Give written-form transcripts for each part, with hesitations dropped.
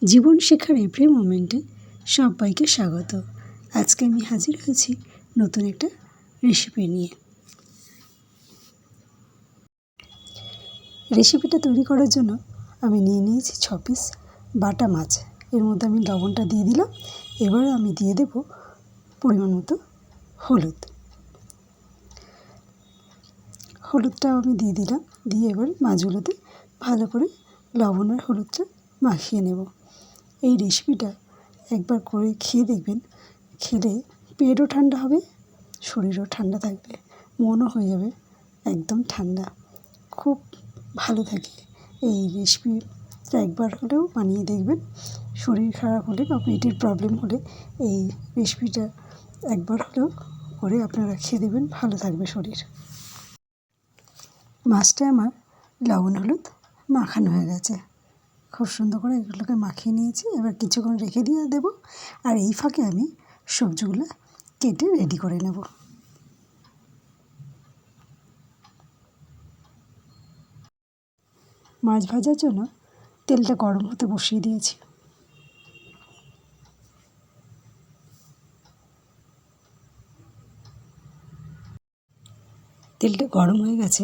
জীবন শেখার এভরি মোমেন্টে সবাইকে স্বাগত। আজকে আমি হাজির হয়েছি নতুন একটা রেসিপি নিয়ে। রেসিপিটা তৈরি করার জন্য আমি নিয়ে নিয়েছি 6 পিস বাটা মাছ। এর মধ্যে আমি লবণটা দিয়ে দিলাম। এবার আমি দিয়ে দেব পরিমাণ মতো হলুদটাও আমি দিয়ে দিলাম। দিয়ে এবার মাছগুলোতে ভালো করে লবণ আর হলুদটা মাখিয়ে নেব। এই রেসিপিটা একবার করে খেয়ে দেখবেন। খেলে পেটও ঠান্ডা হবে, শরীরও ঠান্ডা থাকবে, মনও হয়ে যাবে একদম ঠান্ডা। খুব ভালো থাকে এই রেসিপিটা একবার হলেও বানিয়ে দেখবেন। শরীর খারাপ হলে বা পেটের প্রবলেম হলে এই রেসিপিটা একবার হলেও করে আপনারা খেয়ে দেবেন, ভালো থাকবে শরীর। মাছটা আমার লবণ হলুদ মাখানো হয়ে গেছে। খুব সুন্দর করে এগুলোকে মাখিয়ে নিয়েছি। এবার কিছুক্ষণ রেখে দিয়ে দেব। আর এই ফাঁকে আমি সবজিগুলো কেটে রেডি করে নেব। মাছ ভাজার জন্য তেলটা গরম হতে বসিয়ে দিয়েছি। তেলটা গরম হয়ে গেছে।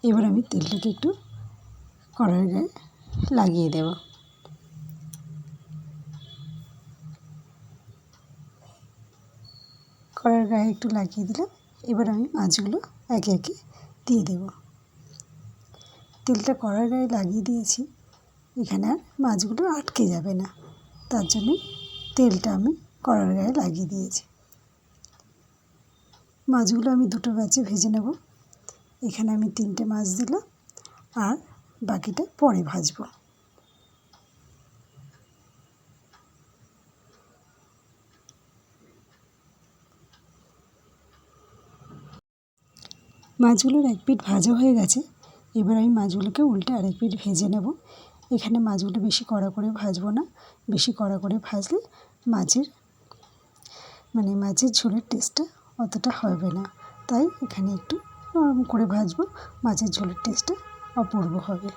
এবার আমি তেলটাকে একটু কড়াইয়ের গায়ে লাগিয়ে দেব। কড়াইয়ের গায়ে একটু লাগিয়ে দিলাম। এবার আমি মাছগুলো একে একে দিয়ে দেব। তেলটা কড়াইয়ের গায়ে লাগিয়ে দিয়েছি, এখানে আর মাছগুলো আটকে যাবে না, তার জন্যে তেলটা আমি কড়াইয়ের গায়ে লাগিয়ে দিয়েছি। মাছগুলো আমি দুটো ব্যাচে ভেজে নেব। এখানে আমি 3টে মাছ দিলাম আর বাকিটা পরে ভাজবো। মাছগুলোর এক পিঠ ভাজা হয়ে গেছে। এবার আমি মাছগুলোকে উল্টে আরেক পিঠ ভেজে নেব। এখানে মাছগুলো বেশি কড়া করে ভাজবো না। বেশি কড়া করে ভাজলে মাছের ঝোলের টেস্টটা অতটা হবে না। তাই এখানে একটু নরম করে ভাজবো, মাছের ঝোলের টেস্টটা অপূর্ব হবে।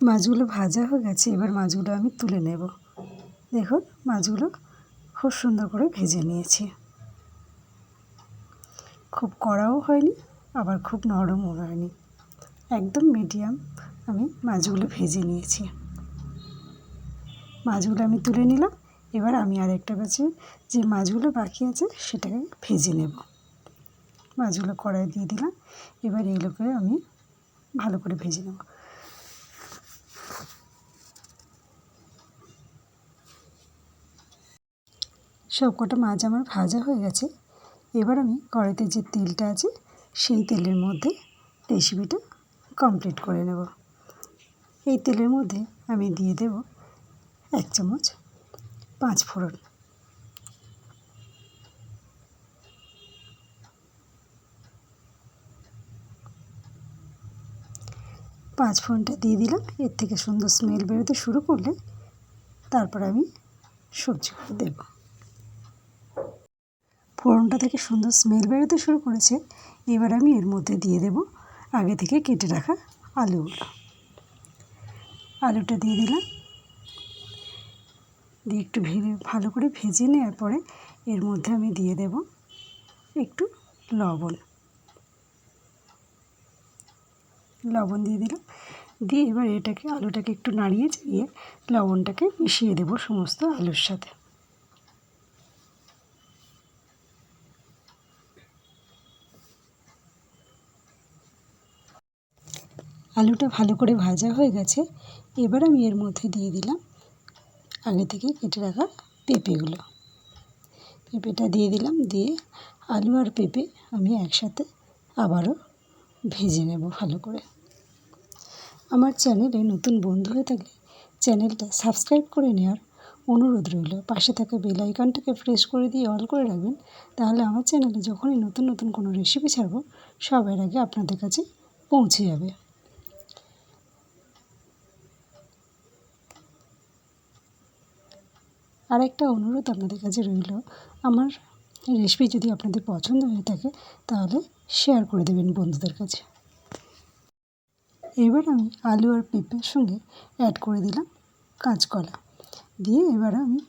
মাছগুলো ভাজা হয়ে গেছে। এবার মাছগুলো আমি তুলে নেব। দেখুন, মাছগুলো খুব সুন্দর করে ভেজে নিয়েছি। খুব কড়াও হয়নি, আবার খুব নরমও হয়নি, একদম মিডিয়াম আমি মাছগুলো ভেজে নিয়েছি। মাছগুলো আমি তুলে নিলাম। এবার আমি আরেকটা ব্যাচে যে মাছগুলো বাকি আছে সেটাকে ভেজে নেব। মাছগুলো কড়াই দিয়ে দিলাম। এবার এগুলোকে আমি ভালো করে ভেজে নেব। সব কটা মাছ আমার ভাজা হয়ে গেছে। এবার আমি কড়াইতে যে তেলটা আছে সেই তেলের মধ্যে রেসিপিটা কমপ্লিট করে নেব। এই তেলের মধ্যে আমি দিয়ে দেব 1 চামচ 5 ফোড়ন। ফোড়নটা দিয়ে দিলাম। এর থেকে সুন্দর স্মেল বেরোতে শুরু করলে তারপর আমি সবজিগুলো দেব। ফোড়নটা থেকে সুন্দর স্মেল বেরোতে শুরু করেছে। এবার আমি এর মধ্যে দিয়ে দেব আগে থেকে কেটে রাখা আলুটা দিয়ে দিলাম। দিয়ে একটু ভালো করে ভেজে নেওয়ার পরে এর মধ্যে আমি দিয়ে দেব একটু লবণ দিয়ে দিলাম। দিয়ে এবার আলুটাকে একটু নাড়িয়ে চাড়িয়ে লবণটাকে মিশিয়ে দেব সমস্ত আলুর সাথে। আলুটা ভালো করে ভাজা হয়ে গেছে। এবার আমি এর মধ্যে দিয়ে দিলাম আগে থেকে কেটে রাখা পেঁপেটা দিয়ে দিলাম। দিয়ে আলু আর পেঁপে আমি একসাথে আবারও ভেজে নেব ভালো করে। আমার চ্যানেলে নতুন বন্ধু হয়ে থাকলে চ্যানেলটা সাবস্ক্রাইব করে নেওয়ার অনুরোধ রইল। পাশে থাকা বেল আইকনটাকে প্রেস করে দিয়ে অল করে রাখবেন। তাহলে আমার চ্যানেলে যখনই নতুন নতুন কোনো রেসিপি ছাড়বো সবার আগে আপনাদের কাছে পৌঁছে যাবে। আরেকটা অনুরোধ আপনাদের কাছে রইল, আমার রেসিপি যদি আপনাদের পছন্দ হয়ে থাকে তাহলে শেয়ার করে দেবেন বন্ধুদের কাছে। এবার আমি আলু আর পেঁপের সঙ্গে অ্যাড করে দিলাম কাঁচকলা, দিয়ে এবার আমি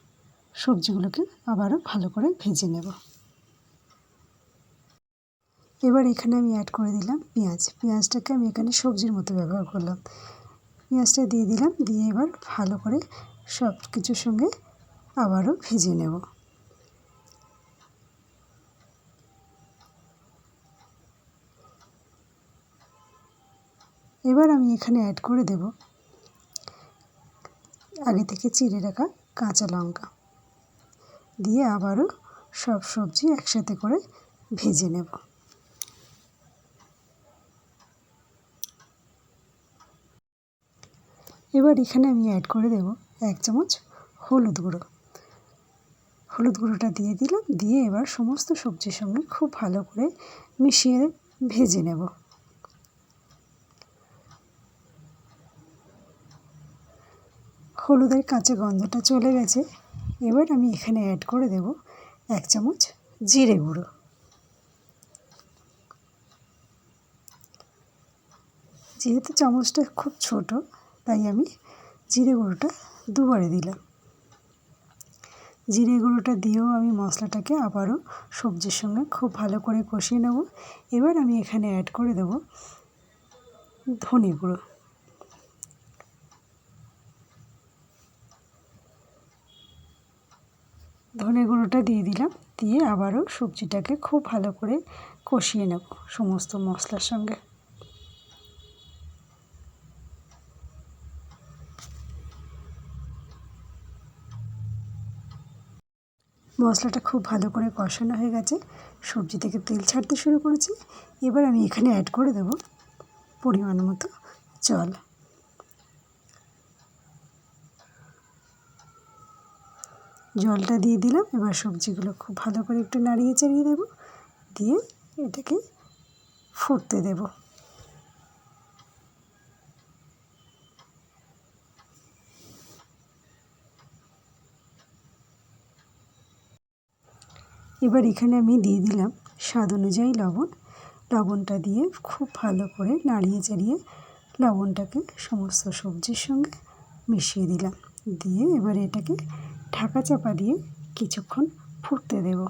সবজিগুলোকে আবারও ভালো করে ভেজে নেব। এবার এখানে আমি অ্যাড করে দিলাম পেঁয়াজ। পেঁয়াজটাকে আমি এখানে সবজির মতো ব্যবহার করলাম। পেঁয়াজটা দিয়ে দিলাম, দিয়ে এবার ভালো করে সব কিছুর সঙ্গে আবারও ভেজে নেব। এবার আমি এখানে অ্যাড করে দেব আগে থেকে চিড়ে রাখা কাঁচা লঙ্কা, দিয়ে আবারও সব সবজি একসাথে করে ভেজে নেব। এবার এখানে আমি অ্যাড করে দেব 1 চামচ হলুদ গুঁড়ো। হলুদ গুঁড়োটা দিয়ে দিলাম, দিয়ে এবার সমস্ত সবজির সঙ্গে খুব ভালো করে মিশিয়ে ভেজে নেব। হলুদের কাঁচা গন্ধটা চলে গেছে। এবার আমি এখানে অ্যাড করে দেব 1 চামচ জিরে গুঁড়ো। যেহেতু চামচটা খুব ছোট, তাই আমি জিরে গুঁড়োটা দুবারে দিলাম। জিরে গুঁড়োটা দিয়েও আমি মশলাটাকে আবারও সবজির সঙ্গে খুব ভালো করে কষিয়ে নেব। এবার আমি এখানে অ্যাড করে দেব ধনে গুঁড়ো। ধনে গুঁড়োটা দিয়ে দিলাম, দিয়ে আবারও সবজিটাকে খুব ভালো করে কষিয়ে নেব সমস্ত মশলার সঙ্গে। মশলাটা খুব ভালো করে কষানো হয়ে গেছে, সবজি থেকে তেল ছাড়তে শুরু করেছে। এবার আমি এখানে অ্যাড করে দেব পরিমাণ মতো জল। জলটা দিয়ে দিলাম, এবার সবজিগুলো খুব ভালো করে একটু নাড়িয়ে চাড়িয়ে দেব, দিয়ে এটাকে ফুটতে দেব। এবার এখানে আমি দিয়ে দিলাম স্বাদ অনুযায়ী লবণ। লবণটা দিয়ে খুব ভালো করে নাড়িয়ে চাড়িয়ে লবণটাকে সমস্ত সবজির সঙ্গে মিশিয়ে দিলাম, দিয়ে এবার এটাকে ঢাকা চাপা দিয়ে কিছুক্ষণ ফুটতে দেব।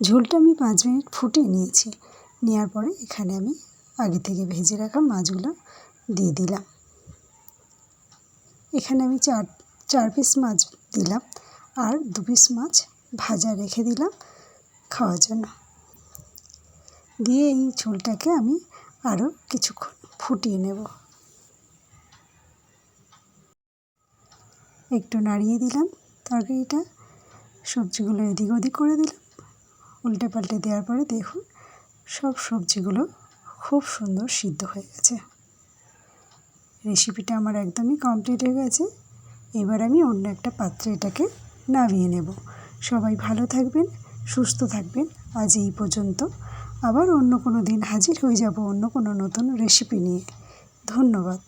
ঝোলটা আমি 5 মিনিট ফুটিয়ে নিয়েছি। নেওয়ার পরে এখানে আমি আগে থেকে ভেজে রাখা মাছগুলো দিয়ে দিলাম। এখানে আমি চার পিস মাছ দিলাম, আর 2 পিস মাছ ভাজা রেখে দিলাম খাওয়ার জন্য। দিয়ে এই ঝোলটাকে আমি আরও কিছুক্ষণ ফুটিয়ে নেব। একটু নাড়িয়ে দিলাম তরকারিটা, সবজিগুলো এদিক ওদিক করে দিলাম। উল্টে পাল্টে দেওয়ার পরে দেখুন সব সবজিগুলো খুব সুন্দর সিদ্ধ হয়ে গেছে। রেসিপিটা আমার একদমই কমপ্লিট হয়ে গেছে। এবার আমি অন্য একটা পাত্রে এটাকে নামিয়ে নেব। সবাই ভালো থাকবেন, সুস্থ থাকবেন। আজ এই পর্যন্ত। আবার অন্য কোনো দিন হাজির হয়ে যাব অন্য কোনো নতুন রেসিপি নিয়ে। ধন্যবাদ।